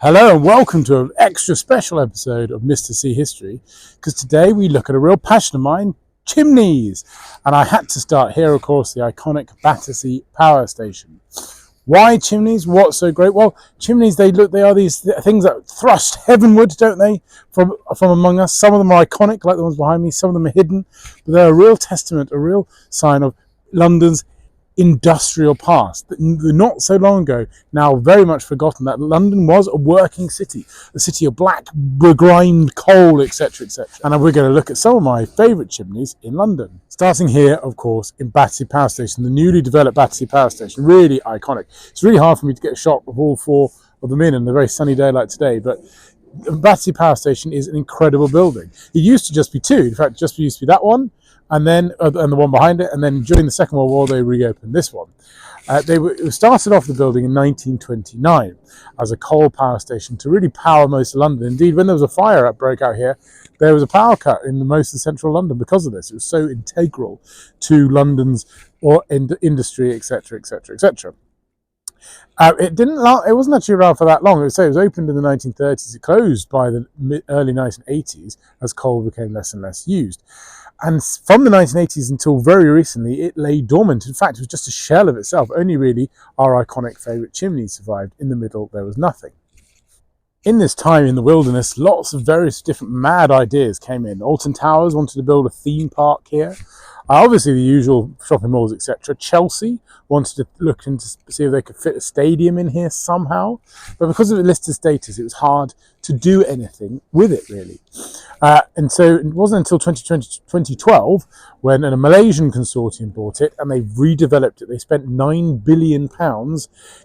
Hello and welcome to an extra special episode of Mr. C History, because today we look at a real passion of mine, chimneys. And I had to start here, of course, the iconic Battersea power station. Why chimneys? What's so great? Well, chimneys, they are these things that thrust heavenward, don't they, from among us. Some of them are iconic, like the ones behind me. Some of them are hidden, but they're a real testament, a real sign of London's industrial past. Not so long ago, now very much forgotten, that London was a working city, a city of black begrimed coal, etc, etc. And we're going to look at some of my favourite chimneys in London. Starting here, of course, in Battersea Power Station, the newly developed Battersea Power Station. Really iconic. It's really hard for me to get a shot of all four of them in a very sunny day like today, but Battersea Power Station is an incredible building. It used to just be two. In fact, it just used to be that one, and then and the one behind it, and then during the Second World War they reopened this one. It started off the building in 1929 as a coal power station to really power most of London. Indeed, when there was a fire that broke out here, there was a power cut in most of central London because of this. It was so integral to London's industry, etc, etc, etc. It wasn't actually around for that long. It was opened in the 1930s. It closed by the early 1980s as coal became less and less used. And from the 1980s until very recently, it lay dormant. In fact, it was just a shell of itself. Only really our iconic favourite chimney survived. In the middle, there was nothing. In this time in the wilderness, lots of various different mad ideas came in. Alton Towers wanted to build a theme park here. Obviously, the usual shopping malls, etc. Chelsea wanted to look into see if they could fit a stadium in here somehow. But because of its listed status, it was hard to do anything with it, really. And so it wasn't until 2012 when a Malaysian consortium bought it and they redeveloped it. They spent £9 billion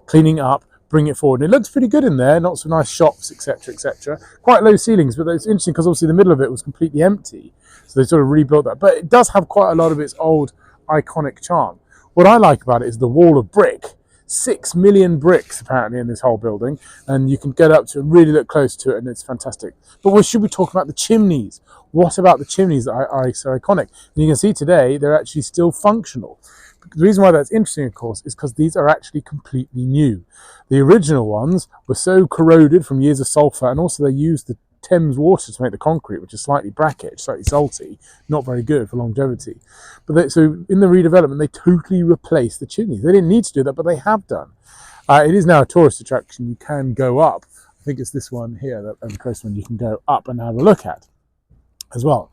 cleaning up, bring it forward. And it looks pretty good in there, not so nice shops, etc, etc. Quite low ceilings, but it's interesting because obviously the middle of it was completely empty. So they sort of rebuilt that. But it does have quite a lot of its old iconic charm. What I like about it is the wall of brick. 6 million bricks apparently in this whole building, and you can get up to it and really look close to it, and it's fantastic. But should we talk about the chimneys? What about the chimneys that are so iconic? And you can see today they're actually still functional. The reason why that's interesting, of course, is because these are actually completely new. The original ones were so corroded from years of sulphur, and also they used the Thames water to make the concrete, which is slightly brackish, slightly salty, not very good for longevity. So in the redevelopment, they totally replaced the chimneys. They didn't need to do that, but they have done. It is now a tourist attraction. You can go up. I think it's this one here, the close one, you can go up and have a look at as well.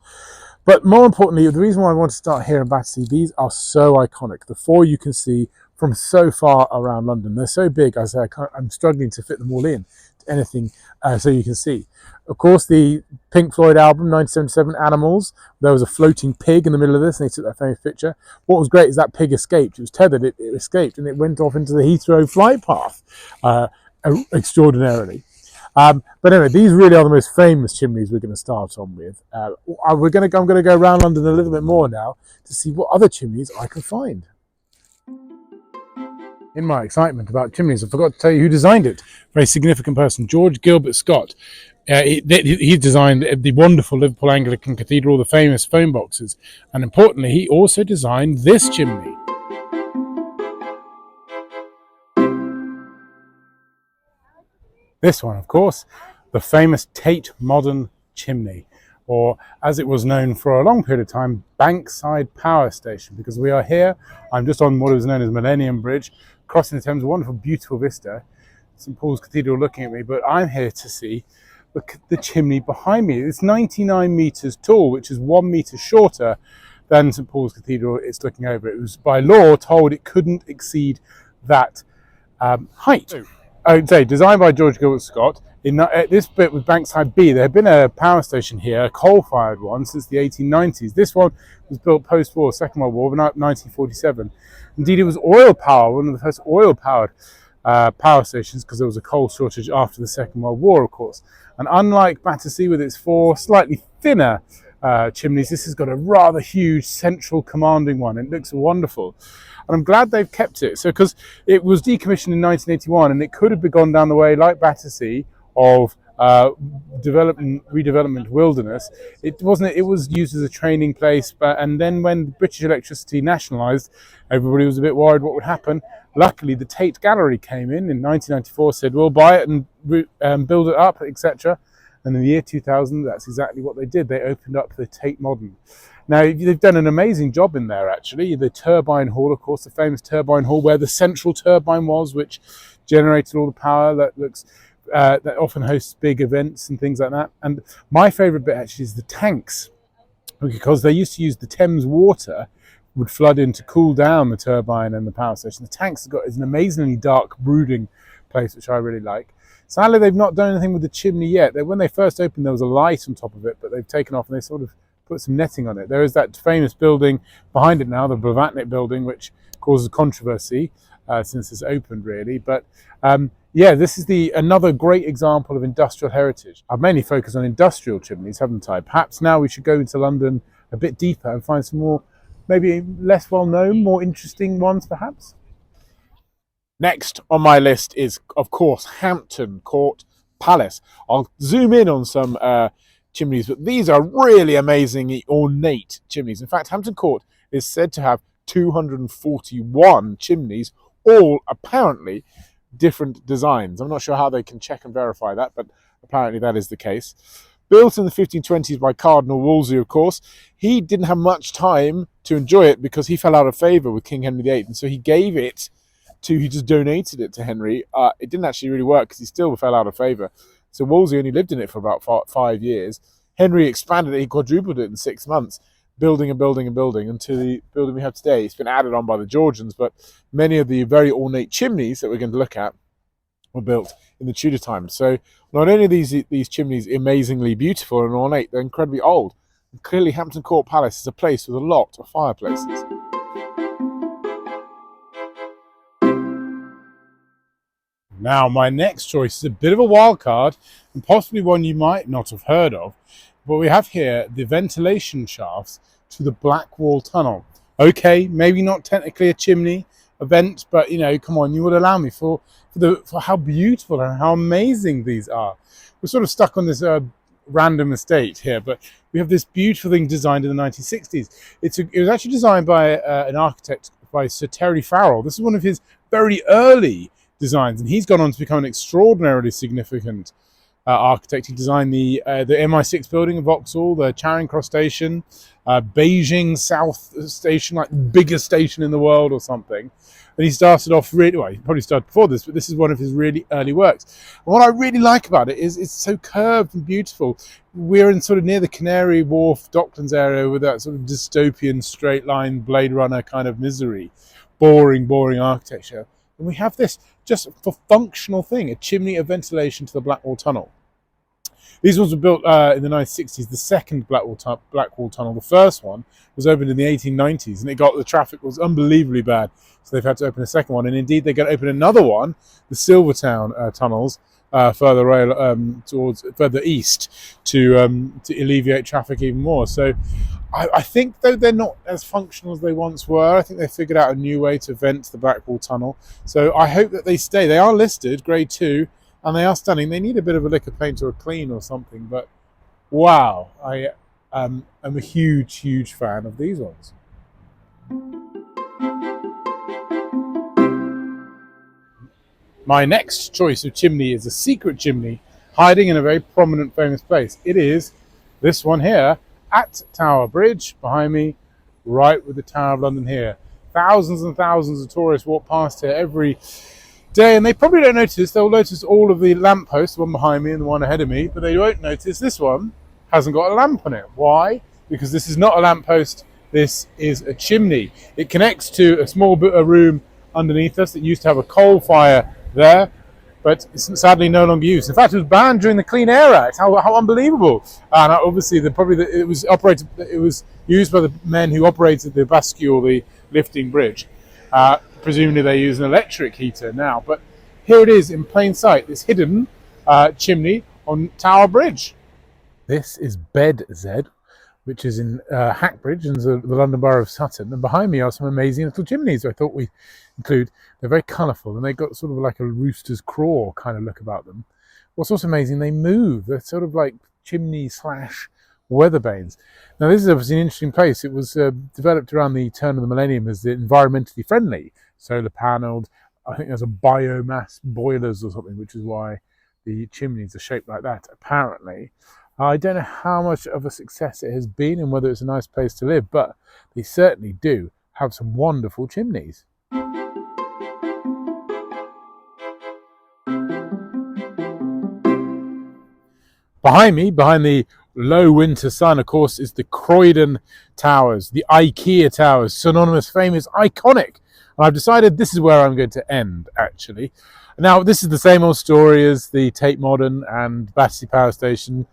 But more importantly, the reason why I want to start here in Battersea, these are so iconic. The four you can see from so far around London. They're so big, I say I'm struggling to fit them all in to anything so you can see. Of course, the Pink Floyd album, 1977, Animals, there was a floating pig in the middle of this, and they took that famous picture. What was great is that pig escaped. It was tethered, it escaped, and it went off into the Heathrow flight path extraordinarily. But anyway, these really are the most famous chimneys we're going to start on with. I'm going to go around London a little bit more now to see what other chimneys I can find. In my excitement about chimneys, I forgot to tell you who designed it. Very significant person, George Gilbert Scott. He designed the wonderful Liverpool Anglican Cathedral, the famous phone boxes, and importantly, he also designed this chimney. This one, of course, the famous Tate modern chimney, or as it was known for a long period of time, Bankside Power Station, because we are here. I'm just on what was known as Millennium Bridge, crossing the Thames, a wonderful, beautiful vista. St Paul's Cathedral looking at me, but I'm here to see the chimney behind me. It's 99 metres tall, which is 1 metre shorter than St Paul's Cathedral it's looking over. It was by law told it couldn't exceed that height. Designed by George Gilbert Scott. This bit was Bankside B. There had been a power station here, a coal-fired one, since the 1890s. This one was built post-war, Second World War, 1947. Indeed, it was oil power, one of the first oil-powered power stations, because there was a coal shortage after the Second World War, of course. And unlike Battersea with its four slightly thinner chimneys, this has got a rather huge central commanding one. It looks wonderful. And I'm glad they've kept it. So, because it was decommissioned in 1981 and it could have gone down the way, like Battersea, of redevelopment wilderness. It wasn't. It was used as a training place, and then when British Electricity nationalised, everybody was a bit worried what would happen. Luckily, the Tate Gallery came in 1994, said we'll buy it and build it up, etc. And in the year 2000, that's exactly what they did. They opened up the Tate Modern. Now, they've done an amazing job in there, actually. The turbine hall, of course, the famous turbine hall where the central turbine was, which generated all the power that often hosts big events and things like that. And my favourite bit, actually, is the tanks, because they used to use the Thames water would flood in to cool down the turbine and the power station. The tanks is an amazingly dark, brooding place, which I really like. Sadly, they've not done anything with the chimney yet. When they first opened, there was a light on top of it, but they've taken off and they sort of put some netting on it. There is that famous building behind it now, the Blackwall building, which causes controversy since it's opened, really. But yeah, this is another great example of industrial heritage. I've mainly focused on industrial chimneys, haven't I? Perhaps now we should go into London a bit deeper and find some more, maybe less well-known, more interesting ones, perhaps. Next on my list is, of course, Hampton Court Palace. I'll zoom in on some chimneys, but these are really amazingly ornate chimneys. In fact, Hampton Court is said to have 241 chimneys, all apparently different designs. I'm not sure how they can check and verify that, but apparently that is the case. Built in the 1520s by Cardinal Wolsey, of course. He didn't have much time to enjoy it because he fell out of favour with King Henry VIII, and so he just donated it to Henry. It didn't actually really work because he still fell out of favour. So Wolsey only lived in it for about 5 years. Henry expanded it, he quadrupled it in 6 months, building and building and building until the building we have today. It's been added on by the Georgians, but many of the very ornate chimneys that we're going to look at were built in the Tudor times. So not only are these chimneys amazingly beautiful and ornate, they're incredibly old. And clearly Hampton Court Palace is a place with a lot of fireplaces. Now, my next choice is a bit of a wild card, and possibly one you might not have heard of, but we have here the ventilation shafts to the Blackwall Tunnel. Okay, maybe not technically a chimney event, but, you know, come on, you would allow me for how beautiful and how amazing these are. We're sort of stuck on this random estate here, but we have this beautiful thing designed in the 1960s. It was actually designed by an architect, by Sir Terry Farrell. This is one of his very early designs, and he's gone on to become an extraordinarily significant architect. He designed the MI6 building in Vauxhall, the Charing Cross station, Beijing South station, like the biggest station in the world or something. And he started off really, well, he probably started before this, but this is one of his really early works. And what I really like about it is it's so curved and beautiful. We're in sort of near the Canary Wharf, Docklands area with that sort of dystopian straight line Blade Runner kind of misery, boring architecture. And we have this just for functional thing, a chimney of ventilation to the Blackwall Tunnel. These ones were built in the 1960s, the second Blackwall Tunnel. The first one was opened in the 1890s, and the traffic was unbelievably bad. So they've had to open a second one, and indeed they're going to open another one, the Silvertown tunnels, further east to alleviate traffic even more. So I think, though they're not as functional as they once were, I think they figured out a new way to vent the Blackwall Tunnel. So I hope that they stay. They are listed, grade 2, and they are stunning. They need a bit of a lick of paint or a clean or something, but wow, I am a huge fan of these ones. My next choice of chimney is a secret chimney hiding in a very prominent, famous place. It is this one here at Tower Bridge behind me, right with the Tower of London here. Thousands and thousands of tourists walk past here every day, and they probably don't notice. They'll notice all of the lampposts, the one behind me and the one ahead of me, but they won't notice this one hasn't got a lamp on it. Why? Because this is not a lamppost, this is a chimney. It connects to a small bit of room underneath us that used to have a coal fire there, but it's sadly no longer used. In fact, it was banned during the Clean Air Act. How unbelievable! And obviously, it was used by the men who operated the Battersea, or the lifting bridge. Presumably, they use an electric heater now. But here it is in plain sight. This hidden chimney on Tower Bridge. This is BEDZED, which is in Hackbridge in the London Borough of Sutton. And behind me are some amazing little chimneys I thought we'd include. They're very colourful, and they've got sort of like a rooster's craw kind of look about them. what's also amazing, they move. They're sort of like chimney slash weather vanes. Now, this is obviously an interesting place. It was developed around the turn of the millennium as environmentally friendly, solar panelled. I think there's a biomass boilers or something, which is why the chimneys are shaped like that, apparently. I don't know how much of a success it has been and whether it's a nice place to live, but they certainly do have some wonderful chimneys. Behind me, behind the low winter sun, of course, is the Croydon Towers, the Ikea Towers, synonymous, famous, iconic. And I've decided this is where I'm going to end, actually. Now, this is the same old story as the Tate Modern and Battersea Power Station,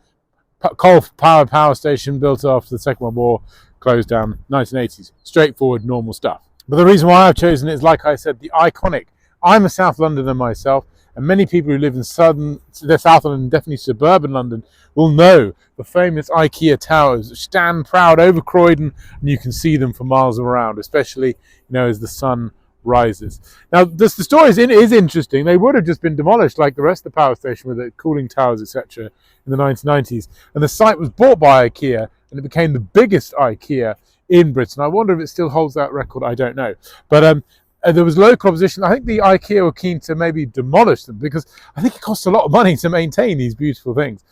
coal-powered power station built after the Second World War, closed down 1980s. Straightforward, normal stuff. But the reason why I've chosen it is, like I said, the iconic. I'm a South Londoner myself, and many people who live in South London, definitely suburban London, will know the famous Ikea Towers, which stand proud over Croydon, and you can see them for miles around, especially as the sun rises. Now, the story is interesting. They would have just been demolished like the rest of the power station with the cooling towers, etc., in the 1990s. And the site was bought by Ikea, and it became the biggest Ikea in Britain. I wonder if it still holds that record. I don't know. But there was local opposition. I think the Ikea were keen to maybe demolish them because I think it costs a lot of money to maintain these beautiful things.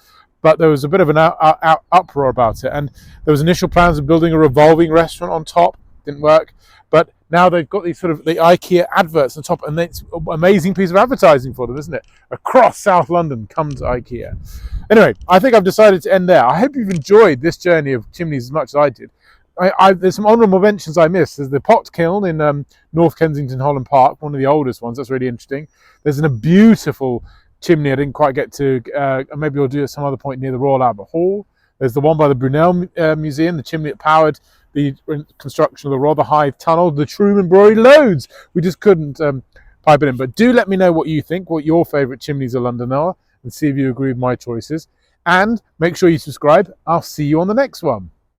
But there was a bit of an uproar about it. And there was initial plans of building a revolving restaurant on top. Didn't work. But now they've got these sort of the IKEA adverts on top, and it's an amazing piece of advertising for them, isn't it? Across South London, come to IKEA. Anyway, I think I've decided to end there. I hope you've enjoyed this journey of chimneys as much as I did. There's some honourable mentions I missed. There's the pot kiln in North Kensington, Holland Park, one of the oldest ones. That's really interesting. There's a beautiful chimney I didn't quite get to. Maybe we'll do it at some other point near the Royal Albert Hall. There's the one by the Brunel Museum, the chimney that powered the construction of the Rotherhithe Tunnel, the Truman Brewery, loads. We just couldn't pipe it in. But do let me know what you think, what your favourite chimneys of London are, and see if you agree with my choices. And make sure you subscribe. I'll see you on the next one.